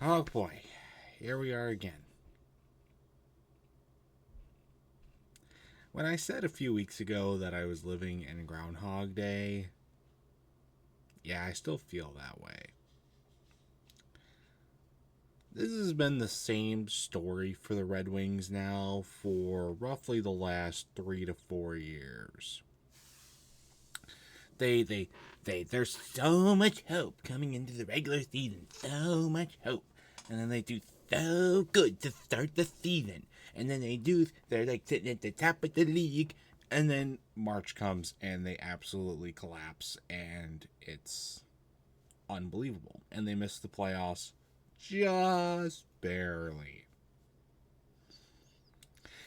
Oh boy, here we are again. When I said a few weeks ago that I was living in Groundhog Day, yeah, I still feel that way. This has been the same story for the Red Wings now for roughly the last 3 to 4 years. There's so much hope coming into the regular season, so much hope, and then they do so good to start the season, and then they're like sitting at the top of the league, and then March comes and they absolutely collapse, and it's unbelievable, and they miss the playoffs just barely.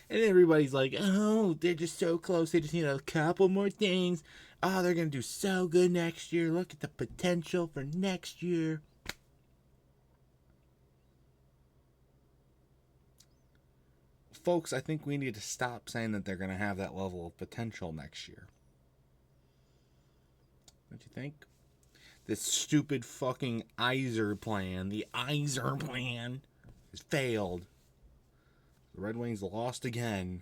And everybody's like, oh, they're just so close. They just need a couple more things. Oh, they're going to do so good next year. Look at the potential for next year. Folks, I think we need to stop saying that they're going to have that level of potential next year. Don't you think? This stupid fucking Yzerplan, the Yzerplan, has failed. The Red Wings lost again.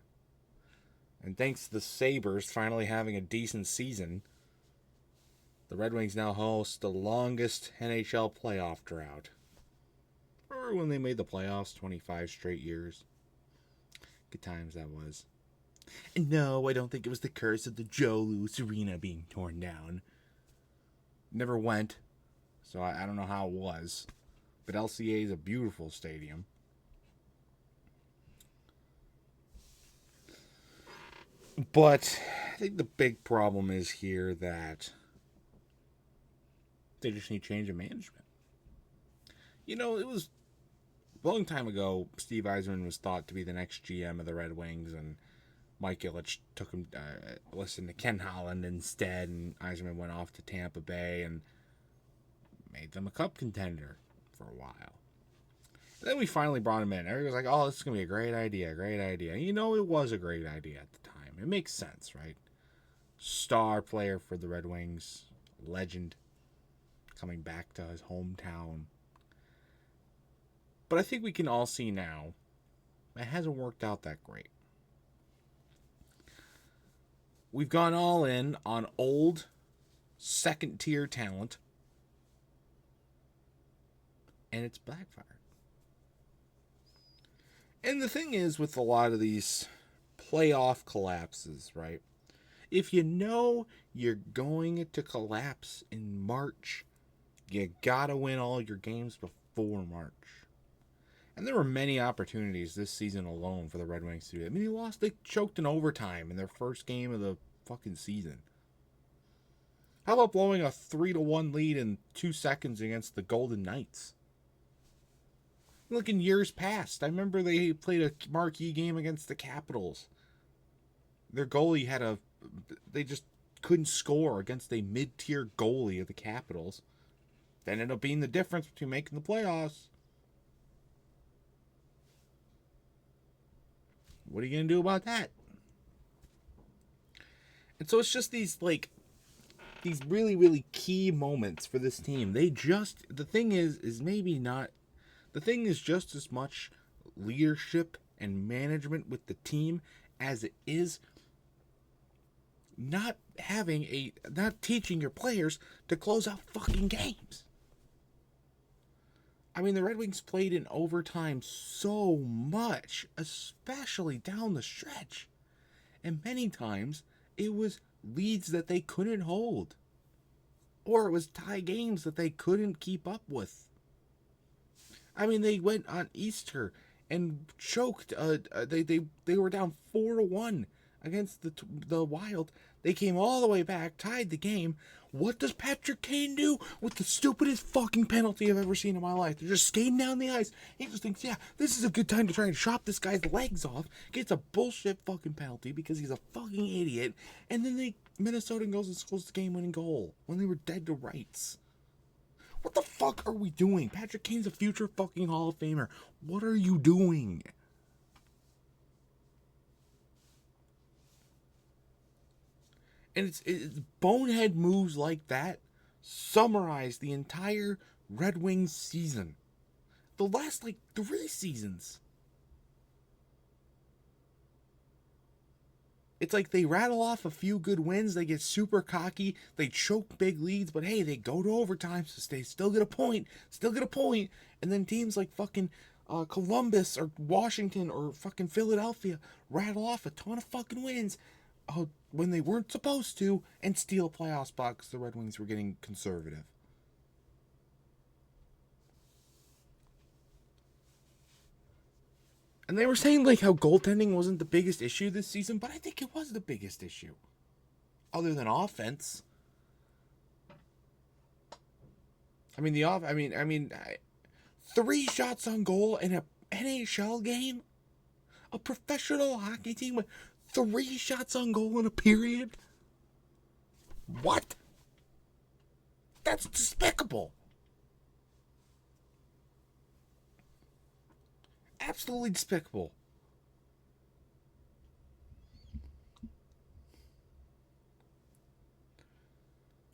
And thanks to the Sabres finally having a decent season, the Red Wings now host the longest NHL playoff drought. Remember when they made the playoffs 25 straight years? Good times that was. And no, I don't think it was the curse of the Joe Louis Arena being torn down. Never went, so I don't know how it was. But LCA is a beautiful stadium. But I think the big problem is here that they just need change of management. You know, it was a long time ago, Steve Yzerman was thought to be the next GM of the Red Wings, and Mike Ilitch took him, listened to Ken Holland instead, and Yzerman went off to Tampa Bay and made them a cup contender for a while. And then we finally brought him in. Everybody was like, oh, this is going to be a great idea, great idea. And you know, it was a great idea at the time. It makes sense, right? Star player for the Red Wings, legend, coming back to his hometown. But I think we can all see now it hasn't worked out that great. We've gone all in on old, second tier talent, and it's backfired. And the thing is, with a lot of these playoff collapses, right? If you know you're going to collapse in March, you gotta win all your games before March. And there were many opportunities this season alone for the Red Wings to do that. I mean, they choked in overtime in their first game of the fucking season. How about blowing a 3-1 lead in 2 seconds against the Golden Knights? Look, in years past, I remember they played a marquee game against the Capitals. Their goalie they just couldn't score against a mid-tier goalie of the Capitals. That ended up being the difference between making the playoffs. What are you going to do about that? And so it's just these really, really key moments for this team. The thing is maybe not, the thing is just as much leadership and management with the team as it is not teaching your players to close out fucking games. I mean, the Red Wings played in overtime so much, especially down the stretch. And many times, it was leads that they couldn't hold. Or it was tie games that they couldn't keep up with. I mean, they went on Easter and choked. They were down 4-1 against the Wild. They came all the way back, tied the game. What does Patrick Kane do with the stupidest fucking penalty I've ever seen in my life? They're just skating down the ice. He just thinks, yeah, this is a good time to try and chop this guy's legs off. Gets a bullshit fucking penalty because he's a fucking idiot. And then Minnesota goes and scores the game-winning goal when they were dead to rights. What the fuck are we doing? Patrick Kane's a future fucking Hall of Famer. What are you doing? And it's bonehead moves like that summarize the entire Red Wings season. the last, 3 seasons. It's like they rattle off a few good wins, they get super cocky, they choke big leads, but hey, they go to overtime, so they still get a point, and then teams like fucking Columbus or Washington or fucking Philadelphia rattle off a ton of fucking wins when they weren't supposed to and steal a playoff spot because the Red Wings were getting conservative. And they were saying how goaltending wasn't the biggest issue this season, but I think it was the biggest issue. Other than offense. I mean, 3 shots on goal in a NHL game? A professional hockey team with 3 shots on goal in a period? What? That's despicable. Absolutely despicable.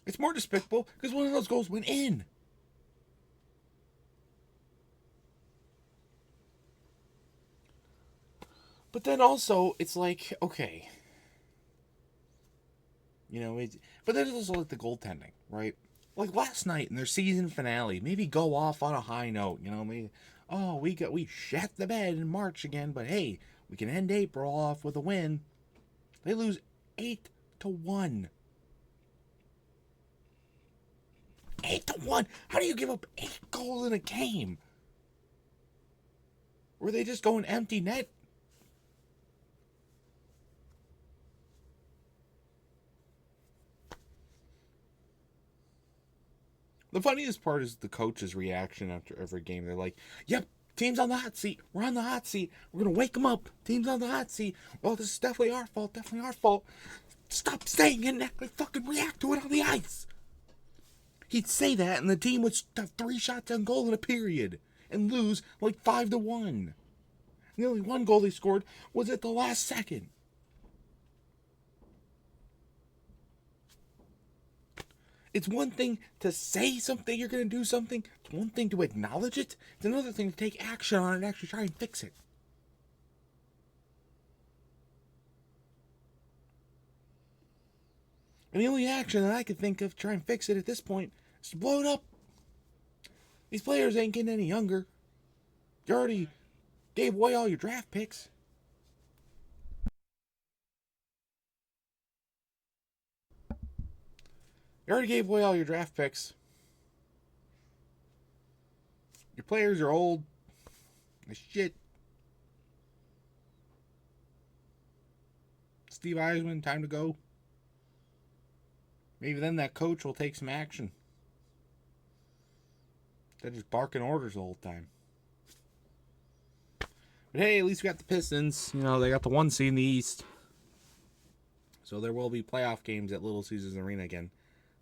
It's more despicable because one of those goals went in. But then also, it's okay. But then it's also the goaltending, right? Last night in their season finale, maybe go off on a high note, maybe, we shat the bed in March again, but hey, we can end April off with a win. They lose 8-1. 8-1. How do you give up 8 goals in a game? Were they just going empty net? The funniest part is the coach's reaction after every game. They're like, yep, team's on the hot seat. We're on the hot seat. We're going to wake them up. Team's on the hot seat. Well, this is definitely our fault. Stop saying it and actually fucking react to it on the ice. He'd say that and the team would have 3 shots on goal in a period and lose 5-1. And the only 1 goal they scored was at the last second. It's one thing to say something, you're going to do something. It's one thing to acknowledge it. It's another thing to take action on it and actually try and fix it. And the only action that I could think of to try and fix it at this point is to blow it up. These players ain't getting any younger. You already gave away all your draft picks. You already gave away all your draft picks. Your players are old as shit. Steve Yzerplan, time to go. Maybe then that coach will take some action. They're just barking orders the whole time. But hey, at least we got the Pistons. They got the 1 seed in the East. So there will be playoff games at Little Caesars Arena again.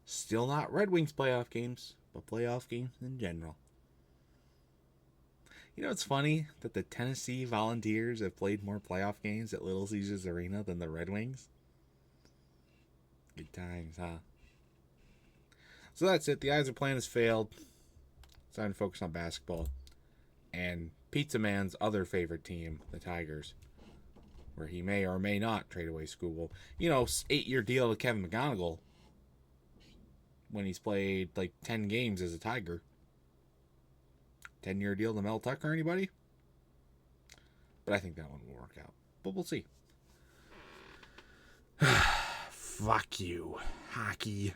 Still not Red Wings playoff games, but playoff games in general. It's funny that the Tennessee Volunteers have played more playoff games at Little Caesars Arena than the Red Wings. Good times, huh? So that's it. The Yzerplan has failed. It's time to focus on basketball. And Pizza Man's other favorite team, the Tigers, where he may or may not trade away Skubal. 8-year deal with Kevin McGonigal when he's played 10 games as a Tiger. 10-year deal to Mel Tucker, anybody? But I think that one will work out. But we'll see. Fuck you, hockey.